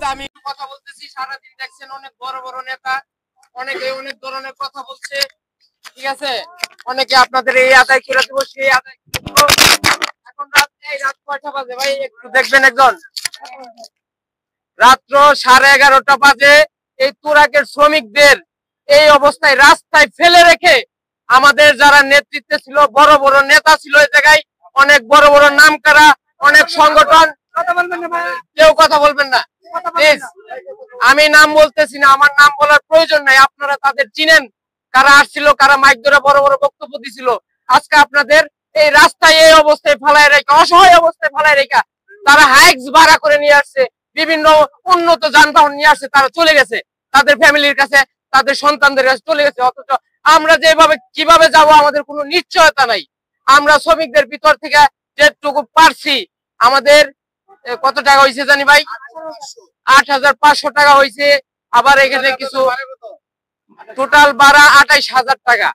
আমি কথা বলতেছি, সারাদিন দেখছেন অনেক বড় বড় নেতা, অনেকে অনেক ধরনের কথা বলছে, ঠিক আছে। অনেকে আপনাদের এই আদায় করে দেবো, সেই আদায় করে দেবো। এখন রাত কয়টা বাজে ভাই একটু দেখবেন একজন? রাত্র 11:30 বাজে। এই তুরাগের শ্রমিকদের এই অবস্থায় রাস্তায় ফেলে রেখে আমাদের যারা নেতৃত্বে ছিল, বড় বড় নেতা ছিল এই জায়গায়, অনেক বড় বড় নামকরা অনেক সংগঠন, কেউ কথা বলবেন না প্লিজ। আমি নাম বলতেছি না, আমার নাম বলার প্রয়োজন নাই, আপনারা তাদের চিনেন, কারা আসছিল, কারা মাইক ধরে বড় বড় বক্তব্য দিছিল। আজকে আপনাদের এই রাস্তায় এই অবস্থায় ফেলায় রেখা, অসহায় অবস্থায় ফেলায় রেখা, তারা হাইক্স ভাড়া করে নিয়ে আসছে, বিভিন্ন উন্নত যানবাহন নিয়ে আসছে, তারা চলে গেছে তাদের ফ্যামিলির কাছে, তাদের সন্তানদের কাছে চলে গেছে। অথচ আমরা যেভাবে কিভাবে যাব আমাদের কোনো নিশ্চয়তা নাই। আমরা শ্রমিকদের ভিতর থেকে যেটুকু পারছি, আমাদের কত টাকা হয়েছে জানি ভাই, 8,500 টাকা হয়েছে। আবার এখানে কিছু টোটাল ভাড়া 28,000 টাকা,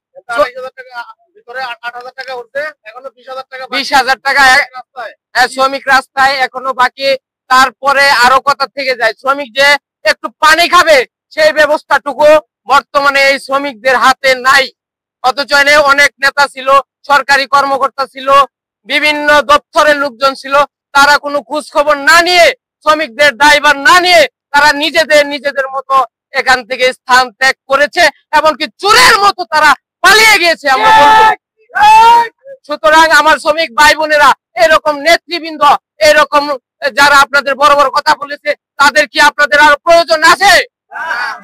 20,000 টাকা শ্রমিক রাস্তায় এখনো বাকি। তারপরে আরো কথা থেকে যায়, শ্রমিক যে একটু পানি খাবে সেই ব্যবস্থাটুকু বর্তমানে এই শ্রমিকদের হাতে নাই। অথচ অনেক নেতা ছিল, সরকারি কর্মকর্তা ছিল, বিভিন্ন দপ্তরের লোকজন ছিল, তারা কোনো খোঁজ খবর না নিয়ে, শ্রমিকদের দায়ভার না নিয়ে তারা নিজেদের মতো এখান থেকে স্থান ত্যাগ করেছে, এমনকি চোরের মতো তারা পালিয়ে গিয়েছে আমরা বলবো। সুতরাং আমার শ্রমিক ভাই বোনেরা, এরকম নেতৃবৃন্দ, এরকম যারা আপনাদের বড় বড় কথা বলেছে, তাদের কি আপনাদের আরো প্রয়োজন আছে?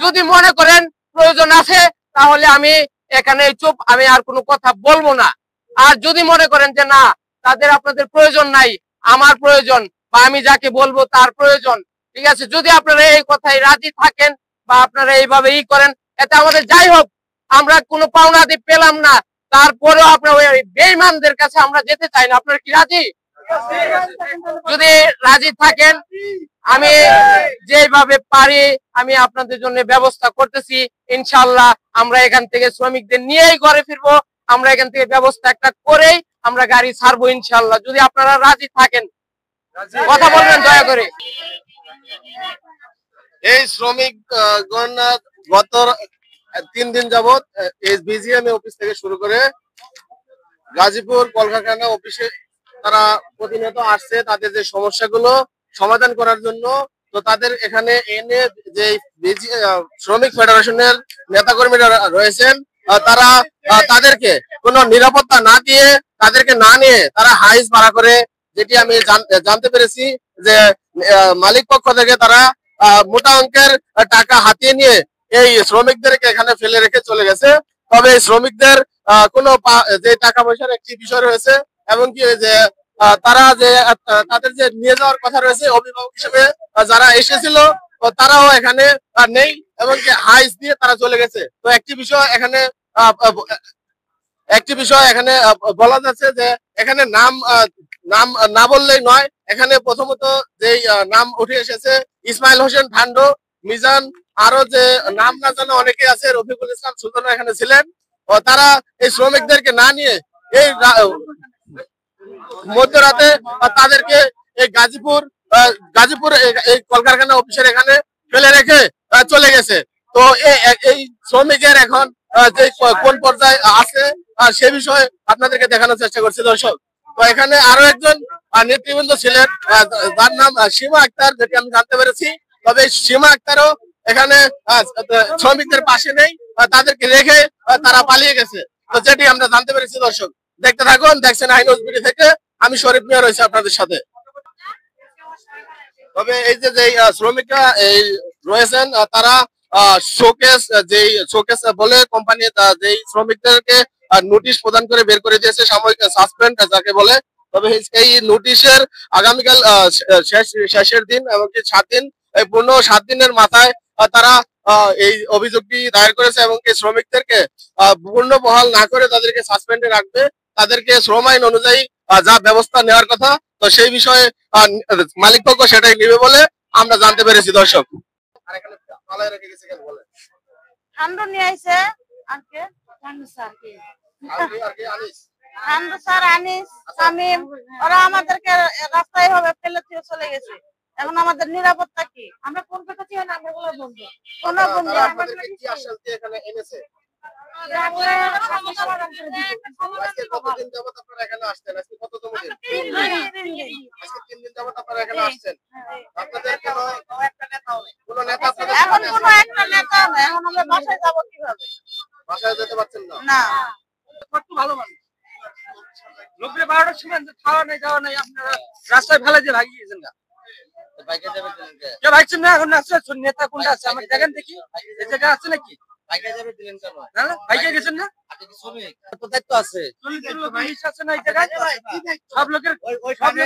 যদি মনে করেন প্রয়োজন আছে, তাহলে আমি এখানে চুপ, আমি আর কোনো কথা বলবো না। আর যদি মনে করেন যে না, তাদের আপনাদের প্রয়োজন নাই, আমার প্রয়োজন, বা আমি যাকে বলবো তার প্রয়োজন, ঠিক আছে, যদি আপনারা এই কথায় রাজি থাকেন বা আপনারা এইভাবে করেন, এতে আমাদের যাই হোক, আমরা কোনো পাওনাদি পেলাম না, তারপরেও আপনার ওই বেঈমানদের কাছে আমরা যেতে চাই না। আপনারা কি রাজি? যদি রাজি থাকেন, আমি যেভাবে পারি আমি আপনাদের জন্য ব্যবস্থা করতেছি। ইনশাআল্লাহ আমরা এখান থেকে শ্রমিকদের নিয়েই ঘরে ফিরবো। আমরা এখান থেকে ব্যবস্থা একটা করেই আমরা গাড়ি ছাড়বো ইনশাআল্লাহ, যদি আপনারা রাজি থাকেন। কথা বলবেন দয়া করে। এই শ্রমিক গত 3 দিন যাবত বিজিএম অফিস থেকে শুরু করে গাজীপুর কলকারখানা অফিসে তারা প্রতিনিয়ত আসছে তাদের যে সমস্যাগুলো সমাধান করার জন্য। তো তাদের এখানে এনে যে শ্রমিক ফেডারেশনের নেতাকর্মীরা রয়েছেন, তারা তাদেরকে কোনো নিরাপত্তা না দিয়ে, তাদেরকে না নিয়ে তারা হাইস ভাড়া করে, যেটি আমি জানতে পেরেছি যে মালিক পক্ষ থেকে তারা মোটা অঙ্কের টাকা হাতিয়ে নিয়ে এই শ্রমিকদেরকে এখানে ফেলে রেখে চলে গেছে। তবে শ্রমিকদের কোনো যে টাকা পয়সার একটি বিষয় রয়েছে, এমনকি যে তারা যে তাদের যে নিয়ে যাওয়ার কথা রয়েছে অভিভাবক হিসেবে যারা এসেছিল, তারাও এখানে নেই, এমনকি হাইস দিয়ে তারা চলে গেছে। তো একটি বিষয় এখানে বলা যাচ্ছে যে এখানে নাম না বললেই নয়। এখানে প্রথমত যেই নাম উঠে এসেছে ইসমাইল হোসেন ঠান্ডো, মিজান, আরো যে নাম না জানা অনেকে আছে, রফিকুল ইসলাম সুলতান এখানে ছিলেন। তারা এই শ্রমিকদেরকে না নিয়ে এই মধ্যরাতে তাদেরকে এই গাজীপুর এই কলকারখানা অফিসের এখানে ফেলে রেখে চলে গেছে। তো এই শ্রমিকের এখন যে কোন পর্যায়ে আছে সে বিষয়ে আপনাদেরকে দেখানোর চেষ্টা করছি দর্শক। তো এখানে আরো একজন নেতৃবৃন্দ ছিলেন, যার নাম সীমা আক্তার, যেটি আমি জানতে পেরেছি। তবে সীমা আক্তারও এখানে শ্রমিকদের পাশে নেই, তাদেরকে রেখে তারা পালিয়ে গেছে, তো যেটি আমরা জানতে পেরেছি। দর্শক দেখতে থাকুন, দেখছেন আইনজ বিডি থেকে আমি শরীফ মিয়া রয়েছে আপনাদের সাথে। তবে এই যে শ্রমিকরা এই রয়েছেন, তারা শোকেস বলে কোম্পানি যেই শ্রমিকদেরকে নোটিশ প্রদান করে বের করে দিয়েছে, সাময়িক সাসপেন্ড যাকে বলে। তবে এই নোটিশের আগামীকাল শেষের দিন, এমনকি 7 দিন, এই পূর্ণ 7 দিনের মাথায় তারা এই অভিযোগটি দায়ের করেছে এবং শ্রমিকদেরকে পূর্ণ বহাল না করে তাদেরকে সাসপেন্ডে রাখবে, তাদেরকে শ্রম আইন অনুযায়ী যা ব্যবস্থা নেওয়ার কথা, তো সেই বিষয়ে মালিক পক্ষ সেটাই নেবে বলে আমরা জানতে পেরেছি দর্শক। ঠান্ডা নিয়ে আইছে আজকে ঠান্ডা স্যার আনিস শামিম, ওরা আমাদেরকে রাস্তায় হবে ফেলে দিয়ে চলে গেছে। এখন আমাদের নিরাপত্তা কি? আমরা কোন কথা ছিল না, আমরা বলে বলবো কোন বন্ধু তারা আপনাদেরকে কি আশ্বাস দিয়ে এখানে এনেছে? আজকে কতদিন যাবত আপনারা এখানে আসছেন? আজকে কততম দিন? আজকে 3 দিন যাবত আপনারা এখানে আসছেন। আপনাদের কোনো নেতা আপনাদের এখন সামনে কোন একটা নেতা নাই, এখন আমরা বাসায় যাবো কিভাবে? বাসায় যেতে পারছেন না? না কত ভালো মানুষ লোকের 12টার সময় খাওয়া নাই যাওয়া নাই আপনারা রাস্তায় ফেলে দিয়ে ভাগিয়ে গেছেন না বাইকে যাবেন কে? কে ভাগছেন না এখন আছে নেতা কোনটা আছে আমার দেখেন দেখি এই জায়গা আছে নাকি বাইকে যাবে দিলেন কেন? না ভাইকে গেছেন না আপনি কি শ্রমিক? তো দায়িত্ব আছে। পুলিশ আছে না এই জায়গায় সব লোকের ওইখানে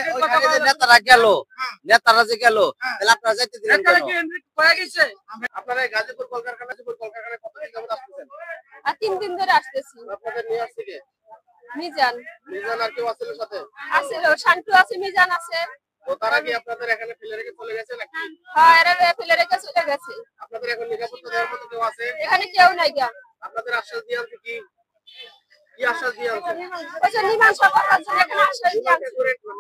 যে নেতারা গেল, নেতারা যে গেল, তাহলে আপনারা যাইতে দিলেন কেন? কয়ে গেছে আপনারা এই গাজীপুর কলকারখানায় কতদিন যাবত আসতেছেন? আর 3 দিন ধরে আসতেছি। আপনাদের নিয়ে আসছে কে? মিজান মিজান আর কেউ আছে সাথে? আছে, শান্তু আছে, মিজান আছে। তো তারা কি আপনাদের এখানে ফেলে রেখে চলে গেছে নাকি? হ্যাঁ, এরা ফেলে রেখে চলে গেছে। আপনাদের এখন নিরাপত্তা দেওয়ার মতো কেউ আছে? এখানে কেউ নাই গা। আপনাদের আশ্বাস দিয়ে আনছে কি? কি আশ্বাস দিয়ে আনছে? ওই যে মীমাংসা করার জন্য এখানে আশ্বাস দিয়ে আনছে।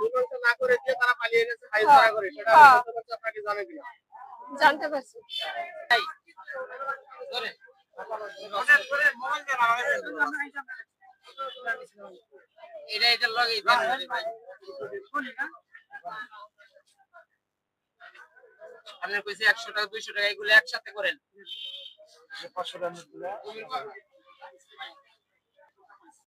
মীমাংসা না করে দিয়ে তারা পালিয়ে গেছে হাইজরা করে। সেটা হ্যাঁ। আপনাকে জানেন কিনা? জানতে পারছি। এটা লগে ভাই আপনার কইছে 100 টাকা 200 টাকা এগুলো একসাথে করেন 500 টাকা